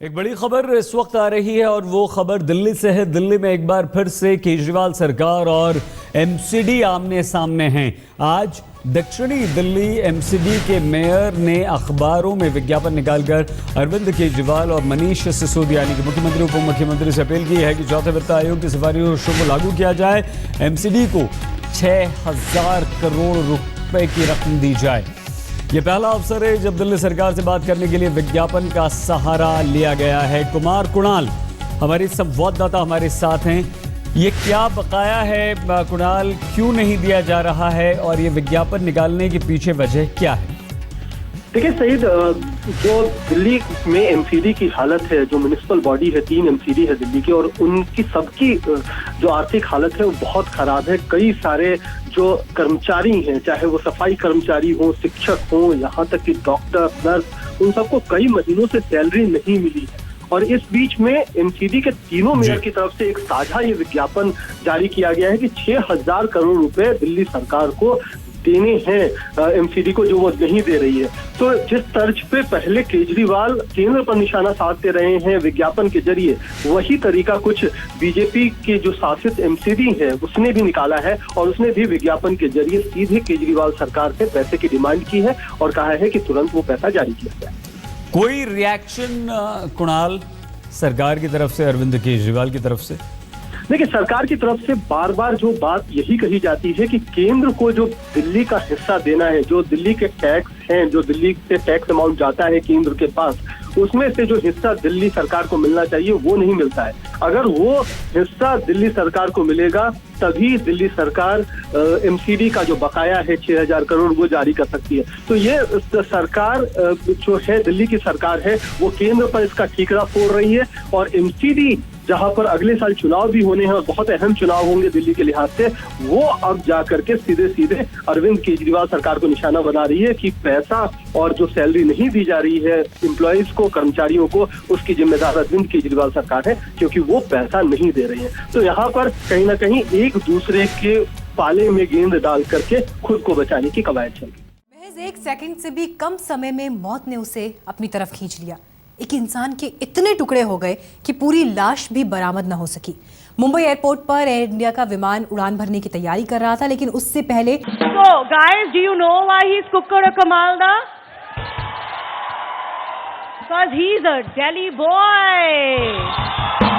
एक बड़ी खबर इस वक्त आ रही है और वो खबर दिल्ली से है। दिल्ली में एक बार फिर से केजरीवाल सरकार और एमसीडी आमने सामने हैं। आज दक्षिणी दिल्ली एमसीडी के मेयर ने अखबारों में विज्ञापन निकालकर अरविंद केजरीवाल और मनीष सिसोदिया यानी कि मुख्यमंत्री उप मुख्यमंत्री से अपील की है कि चौथे वित्त आयोग की सिफारिशों को लागू किया जाए, एमसीडी को 6,000 करोड़ रुपए की रकम दी जाए। ये पहला अवसर है जब दिल्ली सरकार से बात करने के लिए विज्ञापन का सहारा लिया गया है। कुमार कुणाल हमारी संवाददाता हमारे साथ हैं। ये क्या बकाया है कुणाल, क्यों नहीं दिया जा रहा है और ये विज्ञापन निकालने के पीछे वजह क्या है? देखिए सईद, जो दिल्ली में एमसीडी की हालत है, जो म्युनिसिपल बॉडी है, 3 एमसीडी है दिल्ली की, और उनकी सबकी जो आर्थिक हालत है वो बहुत खराब है। कई सारे जो कर्मचारी हैं, चाहे वो सफाई कर्मचारी हो, शिक्षक हो, यहाँ तक कि डॉक्टर, नर्स, उन सबको कई महीनों से सैलरी नहीं मिली है। और इस बीच में एमसीडी के तीनों मेयर की तरफ से एक साझा ये विज्ञापन जारी किया गया है कि 6,000 करोड़ रुपए दिल्ली सरकार को देने हैं एमसीडी को, जो वो नहीं दे रही है। तो जिस तर्ज पे पहले केजरीवाल केंद्र पर निशाना साधते रहे हैं विज्ञापन के जरिए, वही तरीका कुछ बीजेपी के जो शासित एमसीडी है उसने भी निकाला है और उसने भी विज्ञापन के जरिए सीधे केजरीवाल सरकार से पैसे की डिमांड की है और कहा है कि तुरंत वो पैसा जारी किया जाए। कोई रिएक्शन कुणाल सरकार की तरफ से, अरविंद केजरीवाल की तरफ से? देखिए, सरकार की तरफ से बार बार जो बात यही कही जाती है कि केंद्र को जो दिल्ली का हिस्सा देना है, जो दिल्ली के टैक्स हैं, जो दिल्ली से टैक्स अमाउंट जाता है केंद्र के पास, उसमें से जो हिस्सा दिल्ली सरकार को मिलना चाहिए वो नहीं मिलता है। अगर वो हिस्सा दिल्ली सरकार को मिलेगा तभी दिल्ली सरकार एमसीडी का जो बकाया है 6,000 करोड़ वो जारी कर सकती है। तो ये सरकार जो है, दिल्ली की सरकार है, वो केंद्र पर इसका ठीकरा फोड़ रही है और एमसीडी जहां पर अगले साल चुनाव भी होने हैं और बहुत अहम चुनाव होंगे दिल्ली के लिहाज से, वो अब जाकर के सीधे सीधे अरविंद केजरीवाल सरकार को निशाना बना रही है कि पैसा और जो सैलरी नहीं दी जा रही है एम्प्लॉइज को, कर्मचारियों को, उसकी जिम्मेदार अरविंद केजरीवाल सरकार है, क्योंकि वो पैसा नहीं दे रही है। तो यहाँ पर कहीं ना कहीं एक दूसरे के पाले में गेंद डाल करके खुद को बचाने की कवायद चल रही है। महज 1 सेकंड से भी कम समय में मौत ने उसे अपनी तरफ खींच लिया। एक इंसान के इतने टुकड़े हो गए कि पूरी लाश भी बरामद न हो सकी। मुंबई एयरपोर्ट पर एयर इंडिया का विमान उड़ान भरने की तैयारी कर रहा था, लेकिन उससे पहले So guys, do you know why he's Kukkada Kamalda? Because he's a Delhi boy.